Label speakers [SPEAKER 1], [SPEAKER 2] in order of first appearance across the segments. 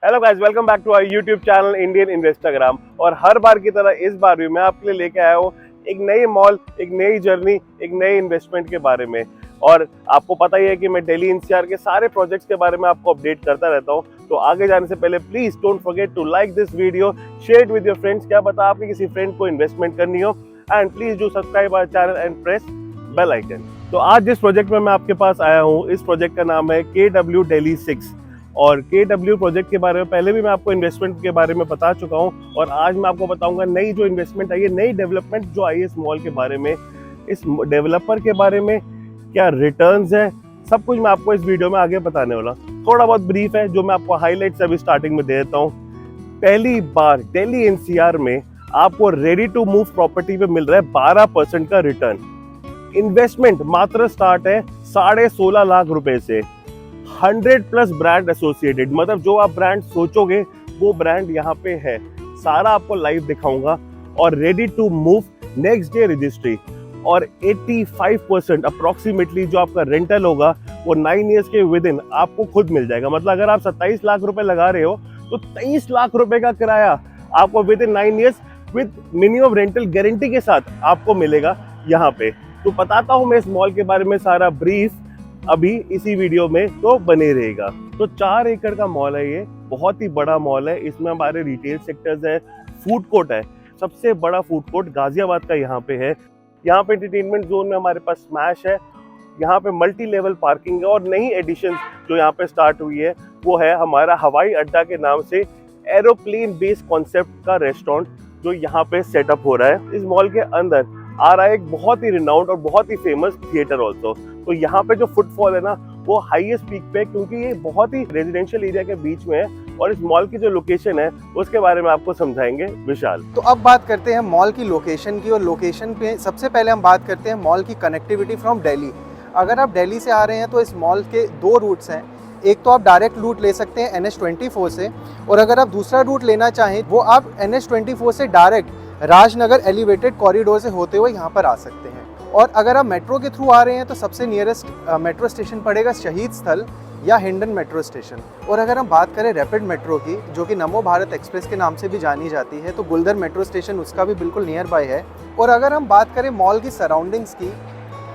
[SPEAKER 1] Hello guys, welcome back to our YouTube channel Indian Investagram. और हर बार की तरह इस बार भी मैं आपके लिए लेके आया हूँ एक नई मॉल, एक नई जर्नी, एक नई इन्वेस्टमेंट के बारे में। और आपको पता ही है कि मैं दिल्ली एनसीआर के सारे प्रोजेक्ट्स के बारे में आपको अपडेट करता रहता हूँ। तो आगे जाने से पहले please don't forget to like this video, share it with your friends. क्या पता आपके किसी फ्रेंड को इन्वेस्टमेंट करनी हो। And please do subscribe our channel and press bell icon. तो आज जिस प्रोजेक्ट में मैं आपके पास आया हूँ, इस प्रोजेक्ट का नाम है KW दिल्ली 6। और KW प्रोजेक्ट के बारे में पहले भी मैं आपको इन्वेस्टमेंट के बारे में बता चुका हूं। और आज मैं आपको बताऊंगा नई जो इन्वेस्टमेंट आई है, नई डेवलपमेंट जो आई है इस मॉल के बारे में, इस डेवलपर के बारे में, क्या रिटर्न्स है, सब कुछ मैं आपको इस वीडियो में आगे बताने वाला। थोड़ा बहुत ब्रीफ है जो मैं आपको हाईलाइट्स अभी स्टार्टिंग में दे देता हूँ। पहली बार दिल्ली एनसीआर में आपको रेडी टू मूव प्रॉपर्टी पे मिल रहा है 12% का रिटर्न। इन्वेस्टमेंट मात्र स्टार्ट है 16.5 लाख रुपए से। 100+ ब्रांड एसोसिएटेड, मतलब जो आप ब्रांड सोचोगे वो ब्रांड यहाँ पे है। सारा आपको लाइव दिखाऊंगा। और ready to move next day registry. और 85% अप्रोक्सीमेटली जो आपका रेंटल होगा वो 9 ईयर्स के विद इन आपको खुद मिल जाएगा। मतलब अगर आप 27 लाख रुपए लगा रहे हो तो 23 लाख रुपए का किराया आपको with in 9 years with minimum rental guarantee के साथ आपको मिलेगा यहाँ पे। तो बताता हूँ मैं इस मॉल के बारे में सारा ब्रीफ अभी इसी वीडियो में, तो बने रहेगा। तो 4 एकड़ का मॉल है ये, बहुत ही बड़ा मॉल है। इसमें हमारे रिटेल सेक्टर्स है, फूड कोर्ट है, सबसे बड़ा फूड कोर्ट गाजियाबाद का यहाँ पे है। यहाँ पे एंटरटेनमेंट जोन में हमारे पास स्मैश है। यहाँ पे मल्टी लेवल पार्किंग है। और नई एडिशन जो यहाँ पे स्टार्ट हुई है वो है हमारा हवाई अड्डा के नाम से एरोप्लेन बेस्ड कॉन्सेप्ट का रेस्टोरेंट जो यहाँ पे सेटअप हो रहा है। इस मॉल के अंदर आ रहा है एक बहुत ही रिनाउंड और बहुत ही फेमस थिएटर ऑल्सो। तो यहाँ पे जो फुटफॉल है ना वो हाईएस्ट पीक पे, क्योंकि ये बहुत ही रेजिडेंशियल एरिया के बीच में है। और इस मॉल की जो लोकेशन है उसके बारे में आपको समझाएंगे विशाल।
[SPEAKER 2] तो अब बात करते हैं मॉल की लोकेशन की। और लोकेशन पे सबसे पहले हम बात करते हैं मॉल की कनेक्टिविटी फ्रॉम दिल्ली। अगर आप दिल्ली से आ रहे हैं तो इस मॉल के 2 रूट्स हैं। एक तो आप डायरेक्ट रूट ले सकते हैं NH24 से, और अगर आप दूसरा रूट लेना चाहें वो आप NH24 से डायरेक्ट राजनगर एलिवेटेड कॉरिडोर से होते हुए यहाँ पर आ सकते हैं। और अगर आप मेट्रो के थ्रू आ रहे हैं तो सबसे नियरेस्ट मेट्रो स्टेशन पड़ेगा शहीद स्थल या हिंडन मेट्रो स्टेशन। और अगर हम बात करें रैपिड मेट्रो की, जो कि नमो भारत एक्सप्रेस के नाम से भी जानी जाती है, तो गुलदर मेट्रो स्टेशन उसका भी बिल्कुल नियर बाय है। और अगर हम बात करें मॉल की सराउंडिंग्स की,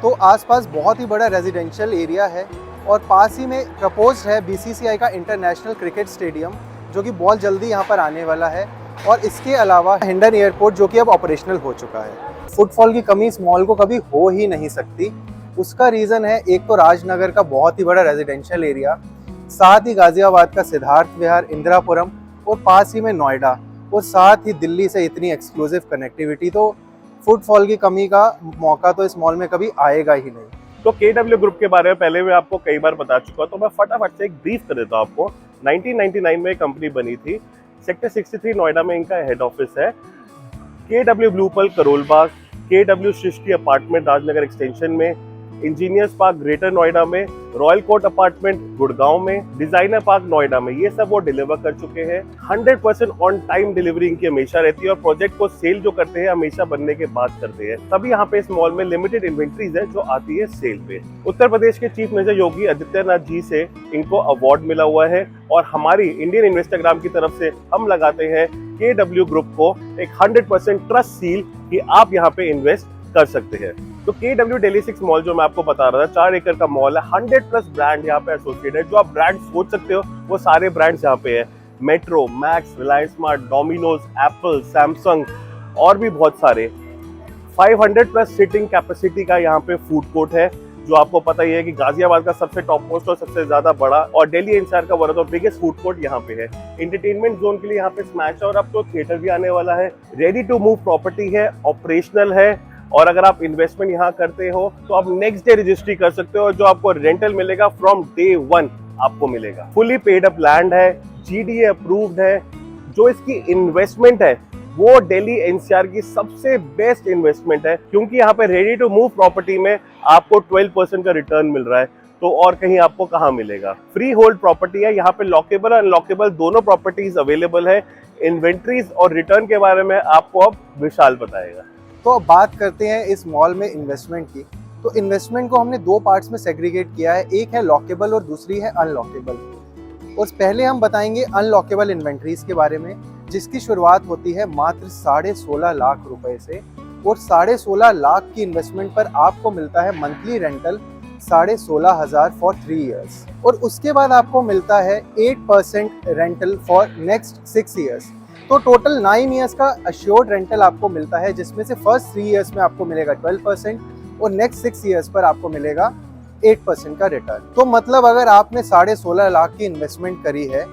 [SPEAKER 2] तो आसपास बहुत ही बड़ा रेजिडेंशियल एरिया है। और पास ही में प्रपोज्ड है BCCI का इंटरनेशनल क्रिकेट स्टेडियम, जो कि बहुत जल्दी यहाँ पर आने वाला है। और इसके अलावा हिंडन एयरपोर्ट, जो कि अब ऑपरेशनल हो चुका है। फुटफॉल की कमी इस मॉल को कभी हो ही नहीं सकती। उसका रीज़न है एक तो राजनगर का बहुत ही बड़ा रेजिडेंशियल एरिया, साथ ही गाजियाबाद का सिद्धार्थ विहार, इंदिरापुरम, और पास ही में नोएडा, और साथ ही दिल्ली से इतनी एक्सक्लूसिव कनेक्टिविटी। तो फुटफॉल की कमी का मौका तो इस मॉल में कभी आएगा ही नहीं।
[SPEAKER 1] तो KW ग्रुप के बारे में पहले भी आपको कई बार बता चुका हूं, तो मैं फटाफट से एक ब्रीफ कर देता हूं आपको। 1999 में कंपनी बनी थी। सेक्टर 63 नोएडा में इनका हेड ऑफिस है। KW ब्लू पल करोल बाग, KW सृष्टि अपार्टमेंट राजनगर एक्सटेंशन में, इंजीनियर्स पार्क ग्रेटर नोएडा में, रॉयल कोर्ट अपार्टमेंट गुड़गांव में, डिजाइनर पार्क नोएडा में, ये सब वो डिलीवर कर चुके हैं। 100% ऑन टाइम डिलीवरी इनकी हमेशा रहती है। और प्रोजेक्ट को सेल जो करते हैं हमेशा बनने के बाद करते हैं। तभी यहाँ पे इस मॉल में लिमिटेड इन्वेंट्रीज है जो आती है सेल पे। उत्तर प्रदेश के चीफ मिनिस्टर योगी आदित्यनाथ जी से इनको अवार्ड मिला हुआ है। और हमारी इंडियन इन्वेस्टाग्राम की तरफ से हम लगाते हैं KW ग्रुप को एक 100% ट्रस्ट सील कि आप यहाँ पे इन्वेस्ट कर सकते हैं। तो KW दिल्ली 6 मॉल जो मैं आपको बता रहा था, 4 एकड़ का मॉल है। 100+ ब्रांड यहाँ पे एसोसिएटेड है। जो आप ब्रांड सोच सकते हो वो सारे ब्रांड्स यहाँ पे है। Metro, max, Reliance smart, Domino's, Apple, Samsung और भी बहुत सारे। 500+ सीटिंग कैपेसिटी का यहाँ पे फूड कोर्ट है, जो आपको पता ही है कि गाजियाबाद का सबसे टॉप मोस्ट और सबसे ज्यादा बड़ा और दिल्ली एनसीआर का one of the biggest food court यहाँ पे है। एंटरटेनमेंट जोन के लिए यहाँ पे स्मैश है। और अब तो थिएटर भी आने वाला है। रेडी टू मूव प्रॉपर्टी है, ऑपरेशनल है। और अगर आप इन्वेस्टमेंट यहाँ करते हो तो आप नेक्स्ट डे रजिस्ट्री कर सकते हो। जो आपको रेंटल मिलेगा फ्रॉम डे 1 आपको मिलेगा। फुली पेड अप लैंड है, GDA अप्रूव्ड है। जो इसकी इन्वेस्टमेंट है वो दिल्ली एनसीआर की सबसे बेस्ट इन्वेस्टमेंट है, क्योंकि यहाँ पे रेडी टू मूव प्रॉपर्टी में आपको 12% का रिटर्न मिल रहा है। तो और कहीं आपको कहाँ मिलेगा। फ्री होल्ड प्रॉपर्टी है, यहाँ पे लॉकेबल और अनलॉकेबल दोनों प्रॉपर्टीज अवेलेबल है। इन्वेंट्रीज और रिटर्न के बारे में आपको अब विशाल बताएगा।
[SPEAKER 2] तो अब बात करते हैं इस मॉल में इन्वेस्टमेंट की। तो इन्वेस्टमेंट को हमने 2 पार्ट्स में सेग्रीगेट किया है। एक है लॉकेबल और दूसरी है अनलॉकेबल। और पहले हम बताएंगे अनलॉकेबल इन्वेंट्रीज के बारे में, जिसकी शुरुआत होती है मात्र 16.5 लाख रुपए से, और 16.5 लाख की इन्वेस्टमेंट पर आपको मिलता है मंथली रेंटल 16,500 फॉर 3 इयर्स, और उसके बाद आपको मिलता है 8% रेंटल फॉर नेक्स्ट 6 इयर्स। तो टोटल 9 इयर्स का अश्योर्ड रेंटल आपको मिलता है, जिसमें से फर्स्ट 3 इयर्स में आपको मिलेगा 12% और नेक्स्ट 6 इयर्स पर आपको मिलेगा 8% का रिटर्न। तो मतलब अगर आपने 16.5 लाख की इन्वेस्टमेंट करी है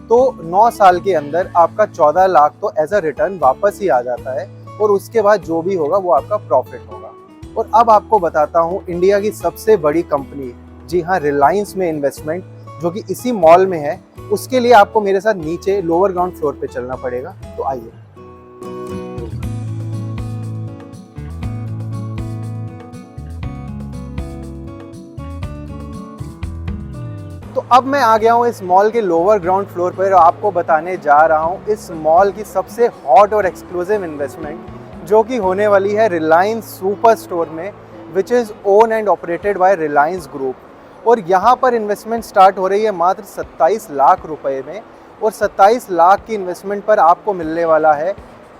[SPEAKER 2] तो 9 साल के अंदर आपका 14 लाख तो एज अ रिटर्न वापस ही आ जाता है, और उसके बाद जो भी होगा वो आपका प्रॉफिट होगा। और अब आपको बताता हूँ इंडिया की सबसे बड़ी कंपनी, जी हाँ, रिलायंस में इन्वेस्टमेंट, जो कि इसी मॉल में है। उसके लिए आपको मेरे साथ नीचे लोअर ग्राउंड फ्लोर पे चलना पड़ेगा, तो आइए। तो अब मैं आ गया हूँ इस मॉल के लोअर ग्राउंड फ्लोर पर, और आपको बताने जा रहा हूँ इस मॉल की सबसे हॉट और एक्सक्लूसिव इन्वेस्टमेंट, जो कि होने वाली है रिलायंस सुपर स्टोर में, which is own and operated by Reliance group. और यहाँ पर इन्वेस्टमेंट स्टार्ट हो रही है मात्र 27 लाख रुपए में, और 27 लाख की इन्वेस्टमेंट पर आपको मिलने वाला है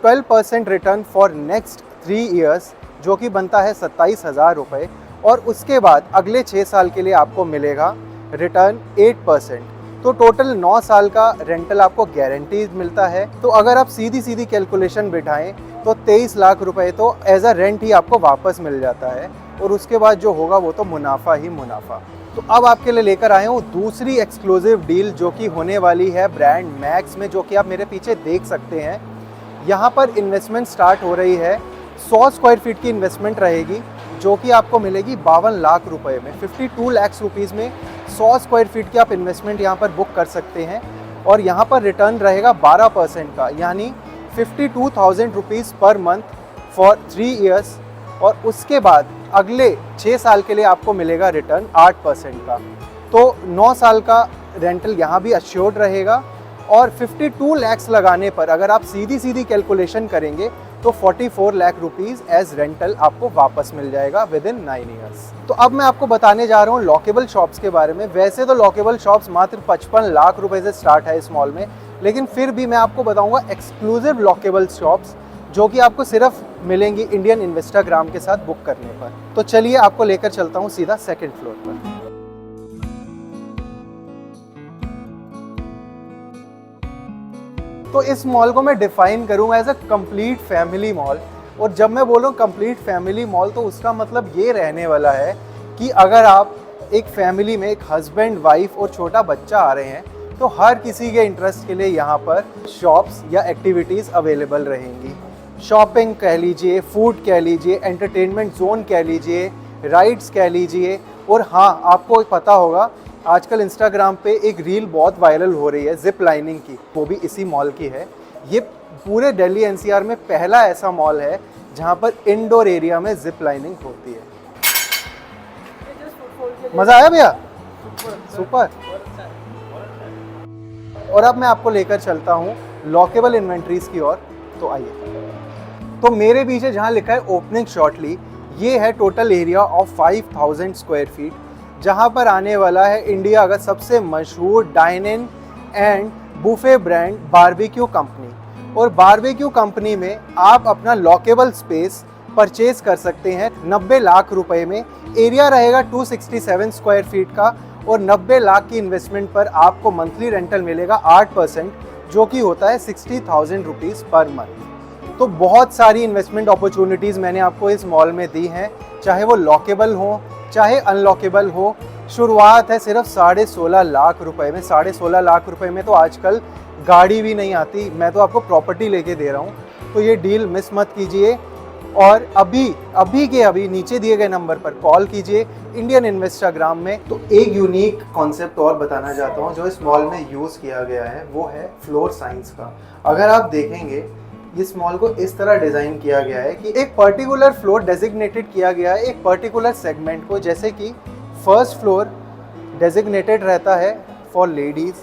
[SPEAKER 2] 12% रिटर्न फॉर नेक्स्ट 3 इयर्स, जो कि बनता है 27,000 रुपये, और उसके बाद अगले 6 साल के लिए आपको मिलेगा रिटर्न 8%। तो टोटल 9 साल का रेंटल आपको गारंटीज मिलता है। तो अगर आप सीधी सीधी कैलकुलेशन बिठाएं तो 23 लाख रुपए तो एज अ रेंट ही आपको वापस मिल जाता है, और उसके बाद जो होगा वो तो मुनाफा ही मुनाफा। तो अब आपके लिए लेकर आए हूँ दूसरी एक्सक्लूसिव डील, जो कि होने वाली है ब्रांड मैक्स में, जो कि आप मेरे पीछे देख सकते हैं। यहाँ पर इन्वेस्टमेंट स्टार्ट हो रही है, 100 स्क्वायर फीट की इन्वेस्टमेंट रहेगी, जो कि आपको मिलेगी 52 लाख रुपए में। 52 लाख रुपीज़ में 100 स्क्वायर फीट की आप इन्वेस्टमेंट यहाँ पर बुक कर सकते हैं, और यहाँ पर रिटर्न रहेगा 12% का, यानी 52,000 rupees per month for 3 years, और उसके बाद अगले 6 साल के लिए आपको मिलेगा रिटर्न 8% का। तो 9 साल का रेंटल यहाँ भी अश्योर्ड रहेगा, और 52 लाख लगाने पर अगर आप सीधी सीधी कैलकुलेशन करेंगे तो 44 लाख रुपीज़ एज रेंटल आपको वापस मिल जाएगा विद इन 9 ईयर्स। तो अब मैं आपको बताने जा रहा हूँ लॉकेबल शॉप्स के बारे में। वैसे तो लॉकेबल शॉप्स मात्र 55 लाख रुपए से स्टार्ट है इस मॉल में, लेकिन फिर भी मैं आपको बताऊंगा एक्सक्लूसिव लॉकेबल शॉप्स, जो कि आपको सिर्फ मिलेंगी इंडियन इन्वेस्टाग्राम के साथ बुक करने पर। तो चलिए आपको लेकर चलता हूँ सीधा सेकेंड फ्लोर पर। तो इस मॉल को मैं डिफाइन करूंगा as a complete family mall, और जब मैं बोलूँ कंप्लीट फैमिली मॉल तो उसका मतलब ये रहने वाला है कि अगर आप एक फैमिली में एक हस्बैंड, वाइफ और छोटा बच्चा आ रहे हैं, तो हर किसी के इंटरेस्ट के लिए यहाँ पर शॉप्स या एक्टिविटीज़ अवेलेबल रहेंगी। शॉपिंग कह लीजिए, फूड कह लीजिए, एंटरटेनमेंट जोन कह लीजिए, राइड्स कह लीजिए। और हाँ, आपको पता होगा आजकल इंस्टाग्राम पे एक रील बहुत वायरल हो रही है जिप लाइनिंग की, वो भी इसी मॉल की है। ये पूरे दिल्ली एनसीआर में पहला ऐसा मॉल है जहाँ पर इंडोर एरिया में जिप लाइनिंग होती है। मज़ा आया भैया? सुपर। और अब मैं आपको लेकर चलता हूँ लॉकेबल इन्वेंट्रीज की ओर, तो आइए। तो मेरे पीछे जहाँ लिखा है ओपनिंग शॉर्टली, ये है total area of 5000 square feet, जहाँ पर आने वाला है इंडिया का सबसे मशहूर dine in and buffet brand barbecue company. और बारबेक्यू कंपनी में आप अपना लॉकेबल स्पेस परचेज कर सकते हैं 90 लाख रुपए में। एरिया रहेगा 267 स्क्वायर फीट का, और 90 लाख की इन्वेस्टमेंट पर आपको मंथली रेंटल मिलेगा 8%, जो कि होता है 60,000 रुपीज़ पर मंथ। तो बहुत सारी इन्वेस्टमेंट अपॉर्चुनिटीज़ मैंने आपको इस मॉल में दी हैं, चाहे वो लॉकेबल हो चाहे अनलॉकेबल हो। शुरुआत है सिर्फ 16.5 लाख रुपए में। 16.5 लाख रुपए में तो आजकल गाड़ी भी नहीं आती, मैं तो आपको प्रॉपर्टी लेके दे रहा हूँ। तो ये डील मिस मत कीजिए, और अभी के अभी नीचे दिए गए नंबर पर कॉल कीजिए इंडियन इन्वेस्टाग्राम में। तो एक यूनिक कॉन्सेप्ट और बताना चाहता हूँ जो इस मॉल में यूज़ किया गया है, वो है फ्लोर साइंस का। अगर आप देखेंगे इस मॉल को इस तरह डिज़ाइन किया गया है कि एक पर्टिकुलर फ्लोर डेजिग्नेटेड किया गया है एक पर्टिकुलर सेगमेंट को, जैसे कि फर्स्ट फ्लोर डेजिग्नेटेड रहता है फॉर लेडीज़,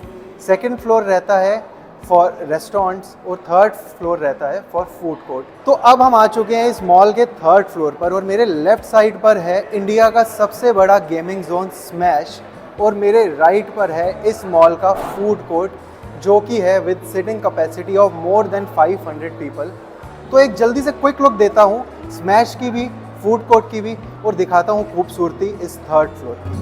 [SPEAKER 2] सेकंड फ्लोर रहता है फॉर रेस्टोरेंट्स, और थर्ड फ्लोर रहता है फॉर फूड कोर्ट। तो अब हम आ चुके हैं इस मॉल के थर्ड फ्लोर पर, और मेरे लेफ्ट साइड पर है इंडिया का सबसे बड़ा गेमिंग जोन स्मैश, और मेरे राइट पर है इस मॉल का फूड कोर्ट, जो कि है with sitting capacity of more than 500 people. तो एक जल्दी से क्विक लुक देता हूँ स्मैश की भी, फूड कोर्ट की भी, और दिखाता हूँ खूबसूरती इस 3rd फ्लोर की।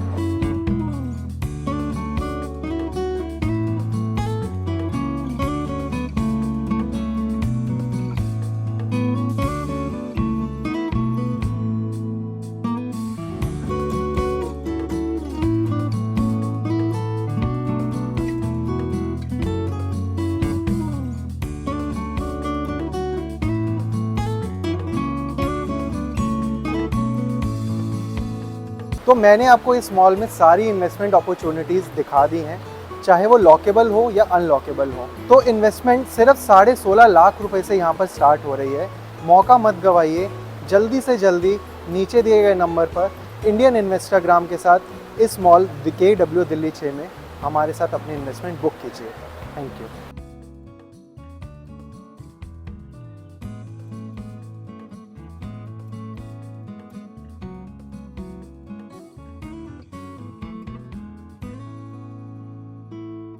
[SPEAKER 2] तो मैंने आपको इस मॉल में सारी इन्वेस्टमेंट अपॉर्चुनिटीज़ दिखा दी हैं, चाहे वो लॉकेबल हो या अनलॉकेबल हो। तो इन्वेस्टमेंट सिर्फ 16.5 लाख रुपए से यहाँ पर स्टार्ट हो रही है। मौका मत गवाइए, जल्दी से जल्दी नीचे दिए गए नंबर पर इंडियन इन्वेस्टाग्राम के साथ इस मॉल KW दिल्ली 6 में हमारे साथ अपनी इन्वेस्टमेंट बुक कीजिए। Thank you.